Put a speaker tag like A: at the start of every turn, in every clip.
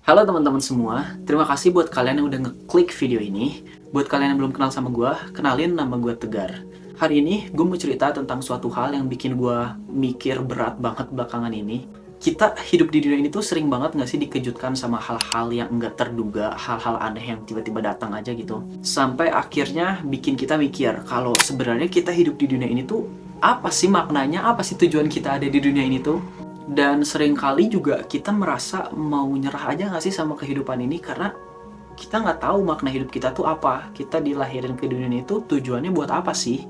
A: Halo teman-teman semua, terima kasih buat kalian yang udah ngeklik video ini. Buat kalian yang belum kenal sama gue, kenalin nama gue Tegar. Hari ini gue mau cerita tentang suatu hal yang bikin gue mikir berat banget belakangan ini. Kita hidup di dunia ini tuh sering banget gak sih dikejutkan sama hal-hal yang nggak terduga, hal-hal aneh yang tiba-tiba datang aja gitu. Sampai akhirnya bikin kita mikir kalau sebenarnya kita hidup di dunia ini tuh apa sih maknanya, apa sih tujuan kita ada di dunia ini tuh. Dan seringkali juga kita merasa mau nyerah aja nggak sih sama kehidupan ini karena kita nggak tahu makna hidup kita tuh apa. Kita dilahirin ke dunia ini tuh tujuannya buat apa sih?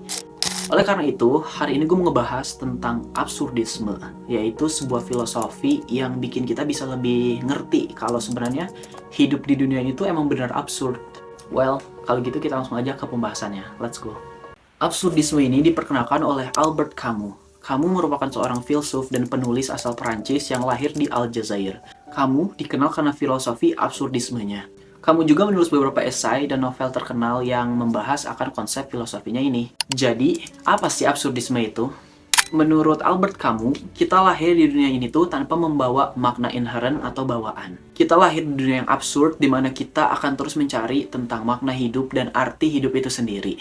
A: Oleh karena itu, hari ini gue mau ngebahas tentang absurdisme, yaitu sebuah filosofi yang bikin kita bisa lebih ngerti kalau sebenarnya hidup di dunia ini tuh emang benar absurd. Well, kalau gitu kita langsung aja ke pembahasannya. Let's go. Absurdisme ini diperkenalkan oleh Albert Camus. Kamu merupakan seorang filsuf dan penulis asal Perancis yang lahir di Aljazair. Kamu dikenal karena filosofi absurdismenya. Kamu juga menulis beberapa esai dan novel terkenal yang membahas akan konsep filosofinya ini. Jadi, apa sih absurdisme itu? Menurut Albert Camus, kita lahir di dunia ini tuh tanpa membawa makna inherent atau bawaan. Kita lahir di dunia yang absurd, di mana kita akan terus mencari tentang makna hidup dan arti hidup itu sendiri.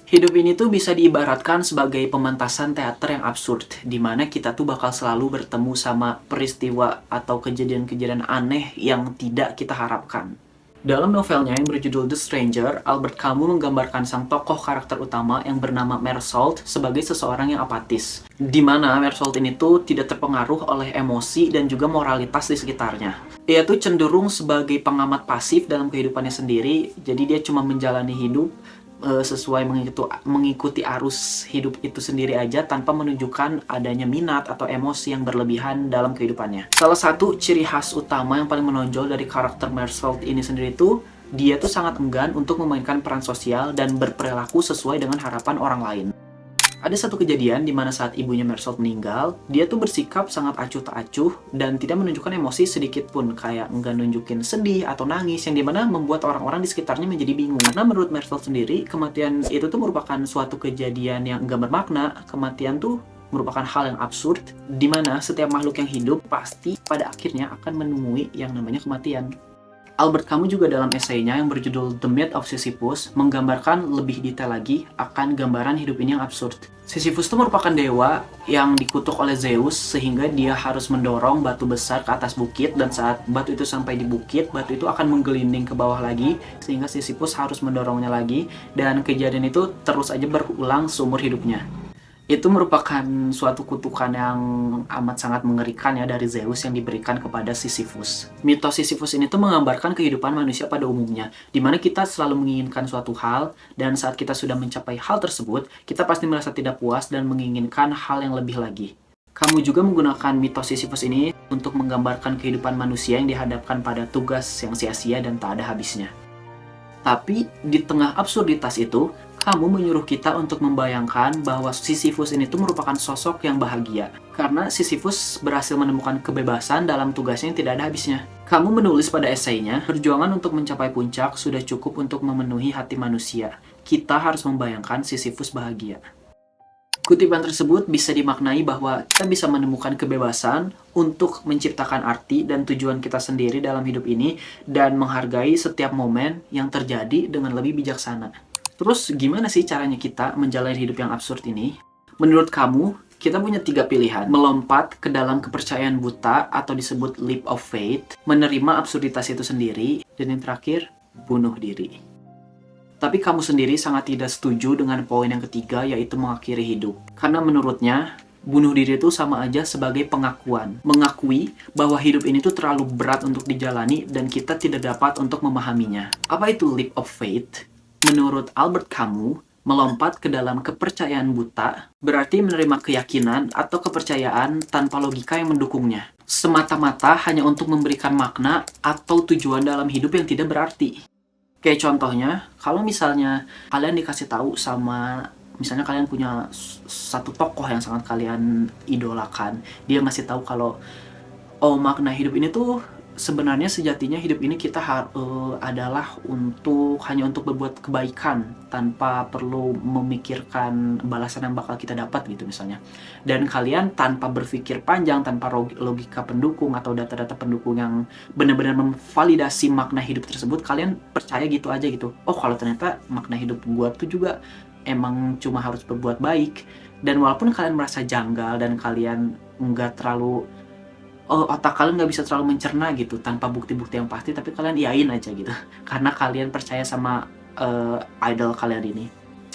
A: Hidup ini tuh bisa diibaratkan sebagai pementasan teater yang absurd, di mana kita tuh bakal selalu bertemu sama peristiwa atau kejadian-kejadian aneh yang tidak kita harapkan. Dalam novelnya yang berjudul The Stranger, Albert Camus menggambarkan sang tokoh karakter utama yang bernama Mersault sebagai seseorang yang apatis, di mana Mersault ini tuh tidak terpengaruh oleh emosi dan juga moralitas di sekitarnya. Ia tuh cenderung sebagai pengamat pasif dalam kehidupannya sendiri, jadi dia cuma menjalani hidup sesuai mengikuti arus hidup itu sendiri aja tanpa menunjukkan adanya minat atau emosi yang berlebihan dalam kehidupannya. Salah satu ciri khas utama yang paling menonjol dari karakter Mersault ini sendiri tuh, dia tuh sangat enggan untuk memainkan peran sosial dan berperilaku sesuai dengan harapan orang lain. Ada satu kejadian di mana saat ibunya Mersault meninggal, dia tuh bersikap sangat acuh tak acuh dan tidak menunjukkan emosi sedikit pun, kayak nggak nunjukin sedih atau nangis, yang dimana membuat orang-orang di sekitarnya menjadi bingung. Karena menurut Mersault sendiri, kematian itu tuh merupakan suatu kejadian yang nggak bermakna. Kematian tuh merupakan hal yang absurd, di mana setiap makhluk yang hidup pasti pada akhirnya akan menemui yang namanya kematian. Albert Camus juga dalam esainya yang berjudul The Myth of Sisyphus menggambarkan lebih detail lagi akan gambaran hidup ini yang absurd. Sisyphus itu merupakan dewa yang dikutuk oleh Zeus sehingga dia harus mendorong batu besar ke atas bukit, dan saat batu itu sampai di bukit, batu itu akan menggelinding ke bawah lagi sehingga Sisyphus harus mendorongnya lagi, dan kejadian itu terus aja berulang seumur hidupnya. Itu merupakan suatu kutukan yang amat sangat mengerikan ya dari Zeus yang diberikan kepada Sisyphus. Mitos Sisyphus ini tuh menggambarkan kehidupan manusia pada umumnya, di mana kita selalu menginginkan suatu hal, dan saat kita sudah mencapai hal tersebut, kita pasti merasa tidak puas dan menginginkan hal yang lebih lagi. Kamu juga menggunakan mitos Sisyphus ini untuk menggambarkan kehidupan manusia yang dihadapkan pada tugas yang sia-sia dan tak ada habisnya. Tapi di tengah absurditas itu, kamu menyuruh kita untuk membayangkan bahwa Sisyphus ini tuh merupakan sosok yang bahagia. Karena Sisyphus berhasil menemukan kebebasan dalam tugasnya yang tidak ada habisnya. Kamu menulis pada esainya, perjuangan untuk mencapai puncak sudah cukup untuk memenuhi hati manusia. Kita harus membayangkan Sisyphus bahagia. Kutipan tersebut bisa dimaknai bahwa kita bisa menemukan kebebasan untuk menciptakan arti dan tujuan kita sendiri dalam hidup ini dan menghargai setiap momen yang terjadi dengan lebih bijaksana. Terus gimana sih caranya kita menjalani hidup yang absurd ini? Menurut kamu, kita punya 3 pilihan. Melompat ke dalam kepercayaan buta atau disebut leap of faith, menerima absurditas itu sendiri, dan yang terakhir, bunuh diri. Tapi kamu sendiri sangat tidak setuju dengan poin yang ketiga, yaitu mengakhiri hidup. Karena menurutnya, bunuh diri itu sama aja sebagai pengakuan. Mengakui bahwa hidup ini tuh terlalu berat untuk dijalani dan kita tidak dapat untuk memahaminya. Apa itu leap of faith? Menurut Albert Camus, melompat ke dalam kepercayaan buta berarti menerima keyakinan atau kepercayaan tanpa logika yang mendukungnya. Semata-mata hanya untuk memberikan makna atau tujuan dalam hidup yang tidak berarti. Kayak contohnya, kalau misalnya kalian dikasih tahu sama, misalnya kalian punya satu tokoh yang sangat kalian idolakan, dia ngasih tahu kalau, oh makna hidup ini tuh sebenarnya sejatinya hidup ini kita adalah hanya untuk berbuat kebaikan tanpa perlu memikirkan balasan yang bakal kita dapat gitu misalnya. Dan kalian tanpa berpikir panjang, tanpa logika pendukung atau data-data pendukung yang benar-benar memvalidasi makna hidup tersebut, kalian percaya gitu aja gitu. Oh, kalau ternyata makna hidup gua tuh juga emang cuma harus berbuat baik. Dan walaupun kalian merasa janggal dan kalian nggak terlalu otak kalian nggak bisa terlalu mencerna gitu tanpa bukti-bukti yang pasti, tapi kalian iyain aja gitu karena kalian percaya sama idol kalian ini.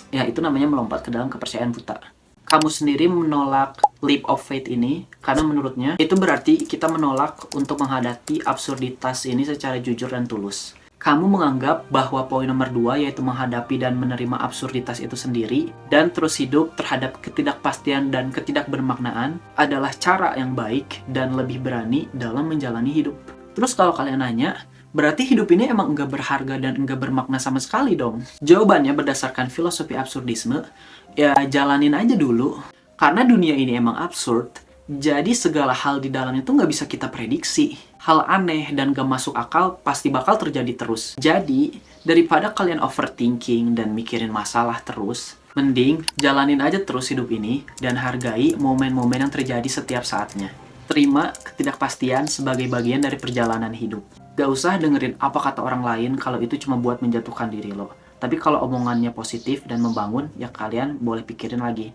A: Ya, itu namanya melompat ke dalam kepercayaan buta. Kamu sendiri menolak leap of faith ini karena menurutnya itu berarti kita menolak untuk menghadapi absurditas ini secara jujur dan tulus. Kamu menganggap bahwa poin nomor 2, yaitu menghadapi dan menerima absurditas itu sendiri dan terus hidup terhadap ketidakpastian dan ketidakbermaknaan adalah cara yang baik dan lebih berani dalam menjalani hidup. Terus kalau kalian nanya, berarti hidup ini emang enggak berharga dan enggak bermakna sama sekali dong? Jawabannya berdasarkan filosofi absurdisme, ya jalanin aja dulu. Karena dunia ini emang absurd, jadi segala hal di dalamnya tuh nggak bisa kita prediksi. Hal aneh dan gak masuk akal pasti bakal terjadi terus. Jadi, daripada kalian overthinking dan mikirin masalah terus, mending jalanin aja terus hidup ini dan hargai momen-momen yang terjadi setiap saatnya. Terima ketidakpastian sebagai bagian dari perjalanan hidup. Gak usah dengerin apa kata orang lain kalau itu cuma buat menjatuhkan diri lo. Tapi kalau omongannya positif dan membangun, ya kalian boleh pikirin lagi.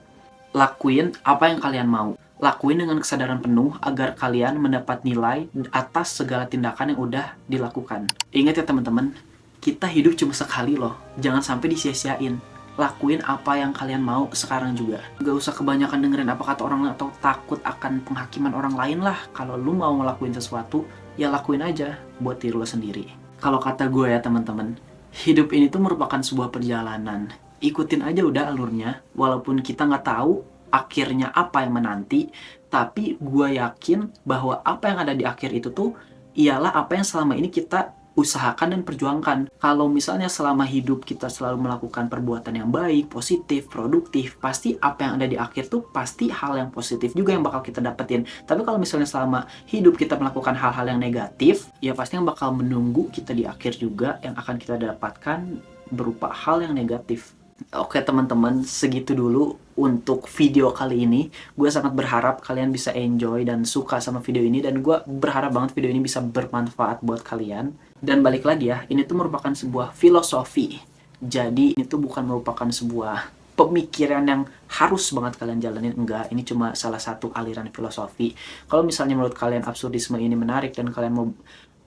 A: Lakuin apa yang kalian mau. Lakuin dengan kesadaran penuh agar kalian mendapat nilai atas segala tindakan yang udah dilakukan. Ingat ya teman-teman, kita hidup cuma sekali loh. Jangan sampai disia-siain. Lakuin apa yang kalian mau sekarang juga. Gak usah kebanyakan dengerin apa kata orang lain atau takut akan penghakiman orang lain lah. Kalau lu mau ngelakuin sesuatu, ya lakuin aja buat diri lo sendiri. Kalau kata gue ya teman-teman, hidup ini tuh merupakan sebuah perjalanan. Ikutin aja udah alurnya, walaupun kita nggak tahu akhirnya apa yang menanti, tapi gue yakin bahwa apa yang ada di akhir itu tuh ialah apa yang selama ini kita usahakan dan perjuangkan. Kalau misalnya selama hidup kita selalu melakukan perbuatan yang baik, positif, produktif, pasti apa yang ada di akhir tuh pasti hal yang positif juga yang bakal kita dapetin. Tapi kalau misalnya selama hidup kita melakukan hal-hal yang negatif, ya pasti yang bakal menunggu kita di akhir juga yang akan kita dapatkan berupa hal yang negatif. Oke teman-teman, segitu dulu untuk video kali ini. Gue sangat berharap kalian bisa enjoy dan suka sama video ini. Dan gue berharap banget video ini bisa bermanfaat buat kalian. Dan balik lagi ya, ini tuh merupakan sebuah filosofi. Jadi ini tuh bukan merupakan sebuah pemikiran yang harus banget kalian jalanin. Enggak, ini cuma salah satu aliran filosofi. Kalau misalnya menurut kalian absurdisme ini menarik dan kalian mau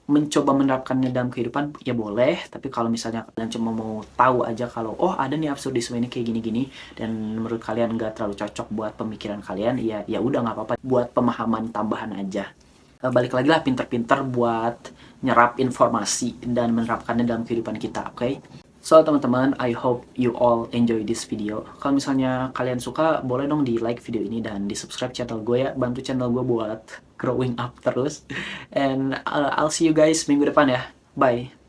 A: mencoba menerapkannya dalam kehidupan, ya boleh. Tapi kalau misalnya kalian cuma mau tahu aja kalau oh ada nih absurdisme ini kayak gini-gini dan menurut kalian nggak terlalu cocok buat pemikiran kalian, ya udah nggak apa-apa, buat pemahaman tambahan aja. Balik lagi lah, pinter-pinter buat nyerap informasi dan menerapkannya dalam kehidupan kita, oke? So teman-teman, I hope you all enjoy this video. Kalau misalnya kalian suka, boleh dong di like video ini dan di subscribe channel gue ya. Bantu channel gue buat growing up terus. And I'll see you guys minggu depan ya. Bye.